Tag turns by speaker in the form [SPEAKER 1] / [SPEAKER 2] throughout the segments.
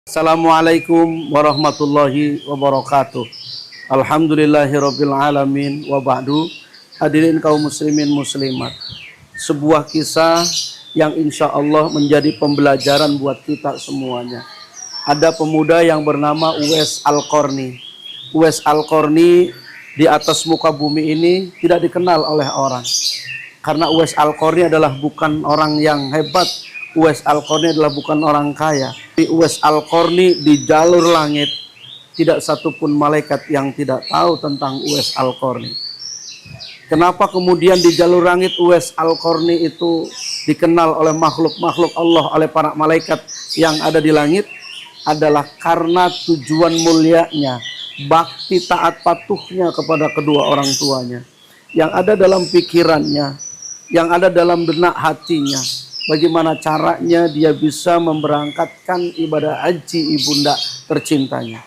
[SPEAKER 1] Assalamualaikum warahmatullahi wabarakatuh. Alhamdulillahirabbil alamin wa ba'du. Hadirin kaum muslimin muslimat. Sebuah kisah yang insya Allah menjadi pembelajaran buat kita semuanya. Ada pemuda yang bernama Uwais Al-Qarni. Uwais Al-Qarni di atas muka bumi ini tidak dikenal oleh orang. Karena Uwais Al-Qarni adalah bukan orang yang hebat. Uwais Al-Qarni adalah bukan orang kaya. Uwais Al-Qarni di jalur langit tidak satupun malaikat yang tidak tahu tentang Uwais Al-Qarni. Kenapa kemudian di jalur langit Uwais Al-Qarni itu dikenal oleh makhluk-makhluk Allah, oleh para malaikat yang ada di langit? Adalah karena tujuan mulianya, bakti taat patuhnya kepada kedua orang tuanya, yang ada dalam pikirannya, yang ada dalam benak hatinya. Bagaimana caranya dia bisa memberangkatkan ibadah haji ibunda tercintanya.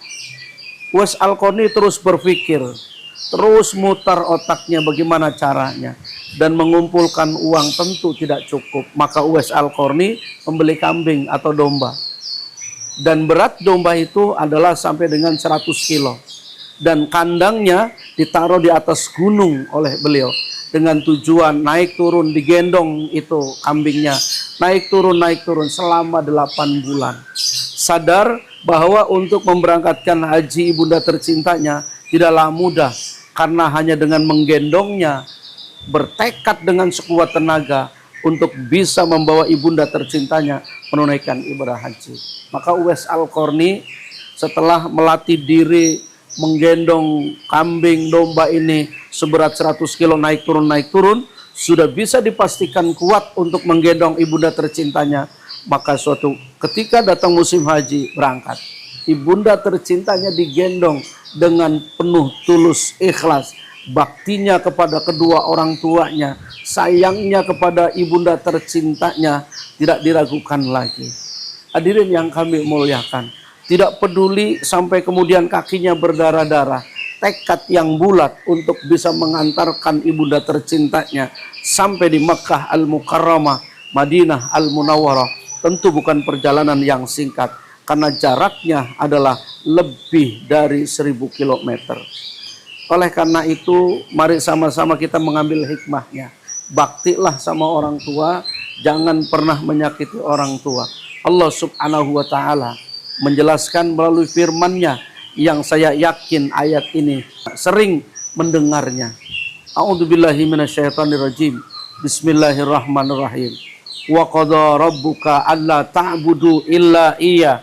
[SPEAKER 1] Uwais Al-Qarni terus berpikir, terus mutar otaknya bagaimana caranya. Dan mengumpulkan uang tentu tidak cukup. Maka Uwais Al-Qarni membeli kambing atau domba. Dan berat domba itu adalah sampai dengan 100 kilo. Dan kandangnya ditaruh di atas gunung oleh beliau. Dengan tujuan naik turun digendong itu kambingnya. Naik turun selama 8 bulan. Sadar bahwa untuk memberangkatkan haji ibunda tercintanya tidaklah mudah. Karena hanya dengan menggendongnya, bertekad dengan sekuat tenaga untuk bisa membawa ibunda tercintanya menunaikan ibadah haji. Maka Uwais Al-Qarni setelah melatih diri menggendong kambing domba ini seberat 100 kilo naik turun sudah bisa dipastikan kuat untuk menggendong ibunda tercintanya. Maka suatu ketika datang musim haji berangkat, ibunda tercintanya digendong dengan penuh tulus ikhlas, baktinya kepada kedua orang tuanya, sayangnya kepada ibunda tercintanya tidak diragukan lagi. Hadirin yang kami muliakan, tidak peduli sampai kemudian kakinya berdarah-darah, tekad yang bulat untuk bisa mengantarkan ibunda tercintanya sampai di Makkah Al-Mukarramah, Madinah Al-Munawwarah. Tentu bukan perjalanan yang singkat, karena jaraknya adalah lebih dari 1000 km. Oleh karena itu, mari sama-sama kita mengambil hikmahnya. Baktilah sama orang tua, jangan pernah menyakiti orang tua. Allah Subhanahu wa Ta'ala menjelaskan melalui firman-Nya yang saya yakin ayat ini sering mendengarnya. A'udzubillahi minasyaitonirrajim. Bismillahirrahmanirrahim. Wa qadha rabbuka alla ta'budu illa iya